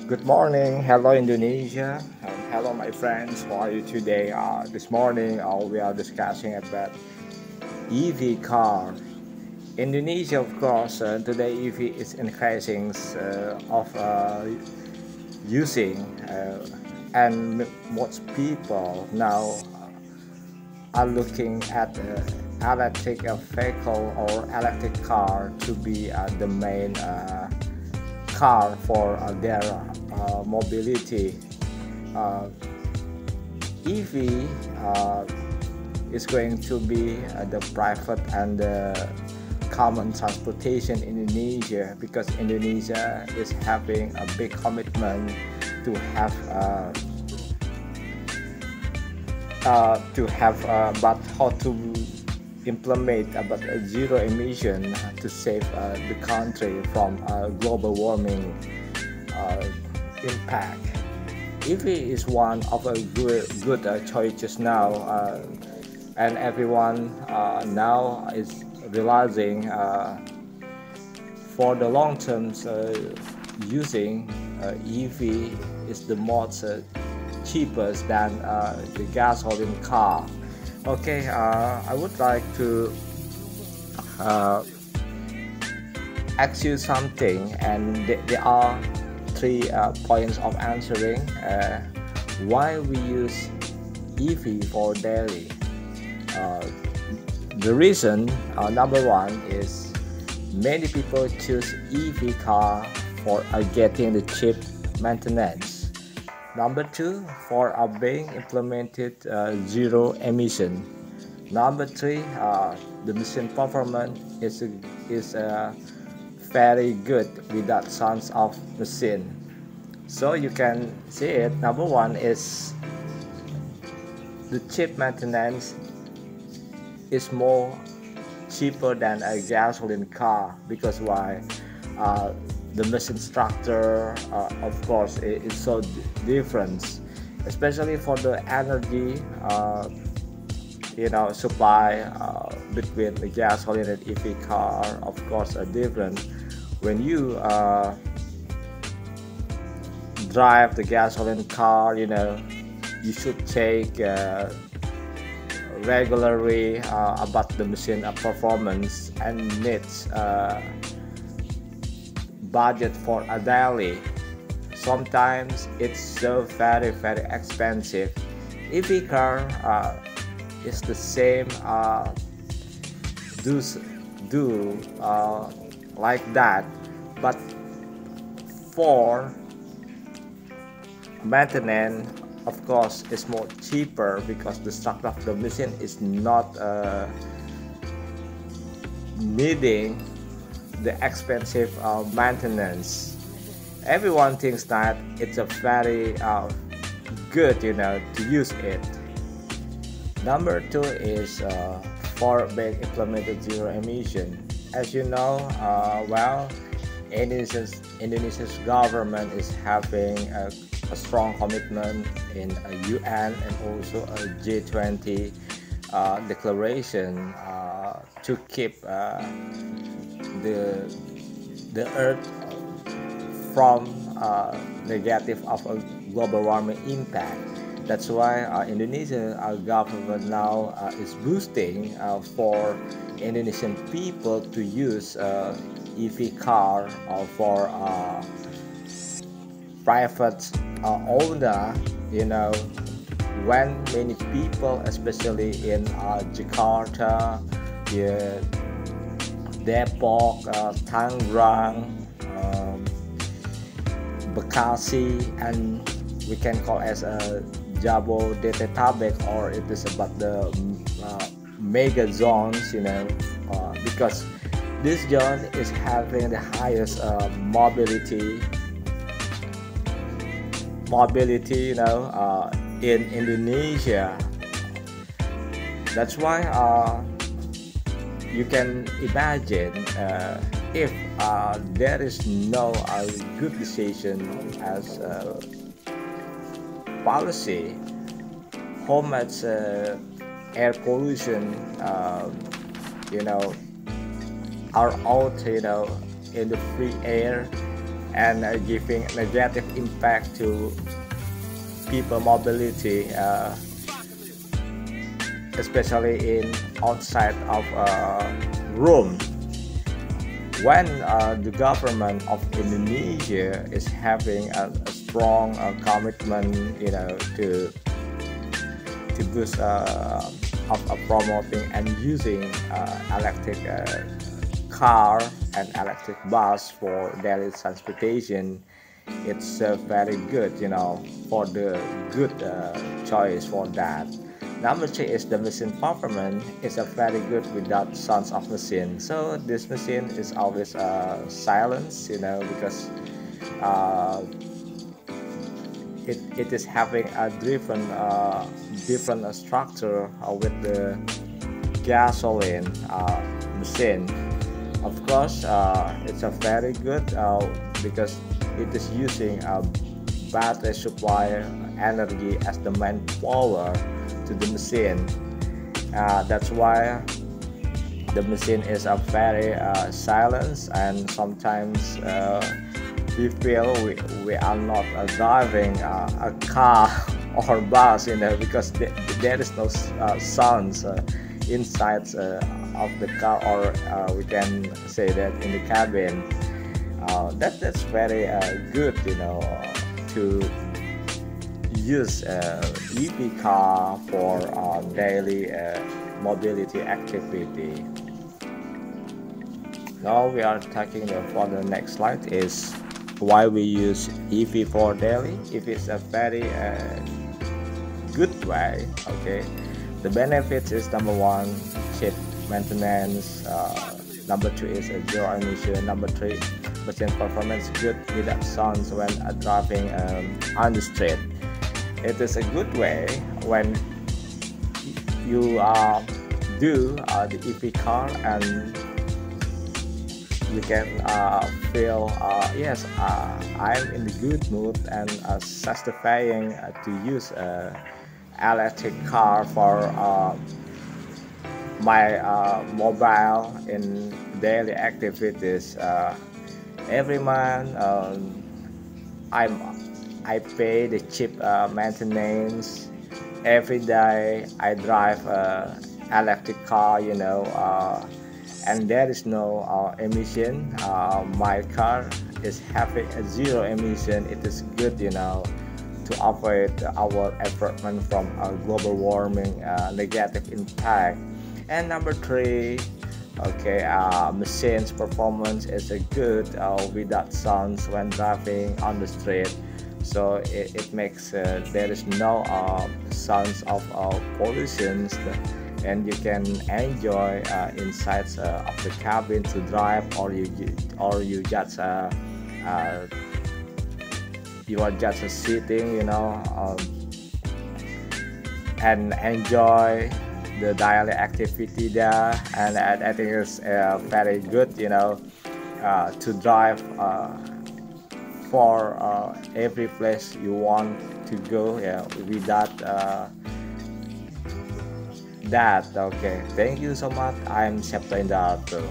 Good morning, hello Indonesia, hello my friends. How are you today? This morning we are discussing about EV car. Indonesia, of course, today EV is increasing of using, and most people now are looking at electric vehicle or electric car to be the main car for their mobility. Uh, EV is going to be the private and common transportation in Indonesia, because Indonesia is having a big commitment to have but how to implement about a zero emission to save the country from global warming impact. EV is one of a good choices now, and everyone now is realizing for the long term using EV is the most cheapest than the gasoline car. Okay, I would like to uh, ask you something, and there are three points of answering why we use EV for daily. Uh, the reason, number one, is many people choose EV car for getting the cheap maintenance. Number two, for being implemented zero emission. Number three, the machine performance is very good without sounds of machine. So you can see it. Number one is the cheap maintenance is more cheaper than a gasoline car, because why? Uh, the machine structure, of course, is so different, especially for the energy, supply between the gasoline and EV car. Of course, are different. When you drive the gasoline car, you should take regularly about the machine performance and needs budget for a daily. Sometimes it's so very expensive. EV car is the same, do like that, but for maintenance, of course, it's more cheaper, because the structure of the machine is not needing the expensive maintenance. Everyone thinks that it's a very good, to use it. Number two is for being implemented zero emission. As you know, Indonesia's government is having a strong commitment in a UN and also a G20 declaration to keep the earth from negative of a global warming impact. That's why Indonesia, our government now is boosting for Indonesian people to use EV car for private owner. When many people, especially in Jakarta, yeah, Depok, Tangerang, Bekasi, and we can call as a Jabodetabek, or it is about the mega zones, because this zone is having the highest mobility, in Indonesia. That's why you can imagine if there is no good decision as policy, how much air pollution are out in the free air and giving negative impact to people mobility, especially in outside of room. When the government of Indonesia is having a strong commitment, to boost of promoting and using electric car and electric bus for daily transportation, it's very good, for the good choice for that. Number three is the machine performance is a very good without sounds of machine. So this machine is always silence, because it is having a different structure with the gasoline machine. Of course, it's a very good because it is using a battery supply energy as the main power to the machine. That's why the machine is a very silent, and sometimes we feel we are not driving a car or bus, because there is no sounds inside of the car, or we can say that in the cabin. That's very good, to use EV car for daily mobility activity. Now we are taking for the next slide is why we use EV for daily. If it's a very good way, okay. The benefits is number one, cheap maintenance. Number two is a zero emission. Number three, machine performance good without sounds when driving on the street. It is a good way when you do the EV car, and you can feel yes, I'm in the good mood and satisfying to use electric car for my mobile in daily activities. Every month I pay the cheap maintenance. Every day I drive electric car, and there is no emission. My car is having a zero emission. It is good, to avoid our environment from global warming negative impact. And number three, okay, machine's performance is a good without sounds when driving on the street. So it makes there is no sounds of pollution, and you can enjoy inside of the cabin to drive, or you just you are just sitting, and enjoy the daily activity there. And I think it's very good, to drive for every place you want to go, without that. Okay, thank you so much. I'm SEPTO INDARTO.